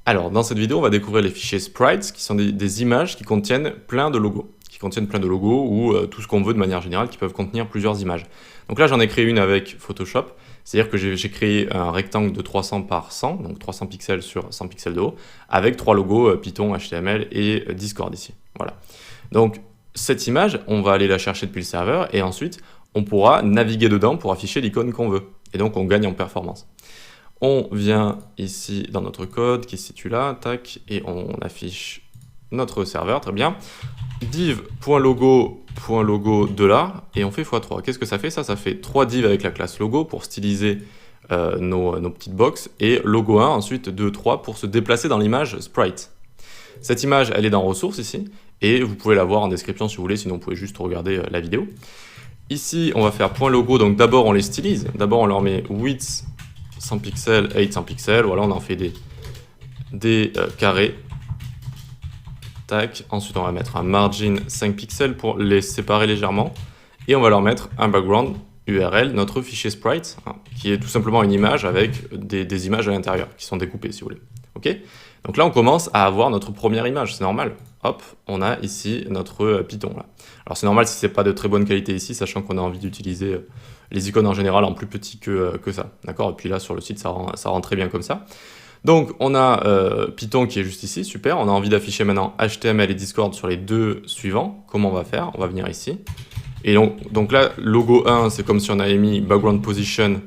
Alors, dans cette vidéo, on va découvrir les fichiers sprites, qui sont des images qui contiennent plein de logos. Ou tout ce qu'on veut de manière générale, qui peuvent contenir plusieurs images. Donc là, j'en ai créé une avec Photoshop, c'est-à-dire que j'ai créé un rectangle de 300 par 100, donc 300 pixels sur 100 pixels de haut, avec trois logos Python, HTML et Discord ici. Voilà. Donc, cette image, on va aller la chercher depuis le serveur, et ensuite, on pourra naviguer dedans pour afficher l'icône qu'on veut. Et donc, on gagne en performance. On vient ici dans notre code qui se situe là, tac, et on affiche notre serveur, très bien. Div.logo de là, et on fait x3. Qu'est-ce que ça fait? Ça fait 3 divs avec la classe logo pour styliser nos petites boxes, et logo 1, ensuite 2, 3 pour se déplacer dans l'image sprite. Cette image, elle est dans ressources ici, et vous pouvez la voir en description si vous voulez, sinon vous pouvez juste regarder la vidéo. Ici, on va faire .logo, donc d'abord on les stylise, d'abord on leur met width 100 pixels, 800 pixels, voilà, on en fait des carrés. Tac. Ensuite, on va mettre un margin 5 pixels pour les séparer légèrement. Et on va leur mettre un background URL, notre fichier sprite, hein, qui est tout simplement une image avec des images à l'intérieur, qui sont découpées, si vous voulez. Ok. Donc là, on commence à avoir notre première image, c'est normal. Hop, on a ici notre Python. Là. Alors c'est normal si c'est pas de très bonne qualité ici, sachant qu'on a envie d'utiliser les icônes en général en plus petit que ça. D'accord. Et puis là, sur le site, ça rend très bien comme ça. Donc on a Python qui est juste ici, super. On a envie d'afficher maintenant HTML et Discord sur les deux suivants. Comment on va faire? On va venir ici. Et donc là, logo 1, c'est comme si on avait mis background position.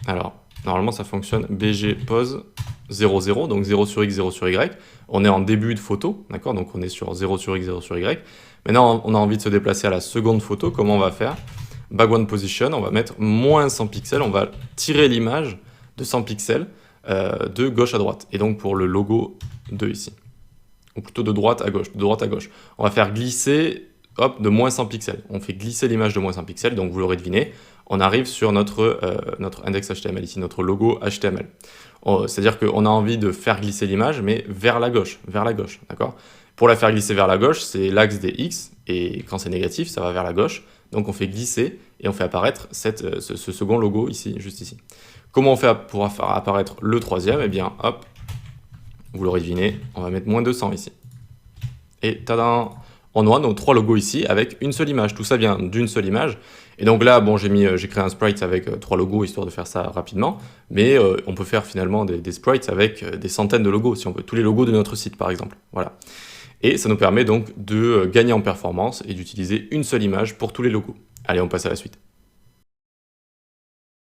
Alors, normalement ça fonctionne BG pose 0, 0, donc 0 sur X, 0 sur Y. On est en début de photo, d'accord? Donc on est sur 0 sur X, 0 sur Y. Maintenant, on a envie de se déplacer à la seconde photo. Comment on va faire? Background position, on va mettre moins 100 pixels. On va tirer l'image de 100 pixels. De gauche à droite, et donc pour le logo 2 ici, ou plutôt de droite à gauche, on va faire glisser, hop, de moins 100 pixels, on fait glisser l'image de moins 100 pixels, donc vous l'aurez deviné, on arrive sur notre index HTML ici, notre logo HTML. C'est-à-dire qu'on a envie de faire glisser l'image, mais vers la gauche, d'accord? Pour la faire glisser vers la gauche, c'est l'axe des X, et quand c'est négatif, ça va vers la gauche, donc on fait glisser, et on fait apparaître ce second logo ici, juste ici. Comment on fait pour faire apparaître le troisième? Eh bien, hop, vous l'aurez deviné, on va mettre moins 200 ici. Et tadam, on aura nos trois logos ici avec une seule image. Tout ça vient d'une seule image. Et donc là, bon, j'ai créé un sprite avec 3 logos histoire de faire ça rapidement. Mais on peut faire finalement des sprites avec des centaines de logos, si on veut. Tous les logos de notre site, par exemple. Voilà. Et ça nous permet donc de gagner en performance et d'utiliser une seule image pour tous les logos. Allez, on passe à la suite.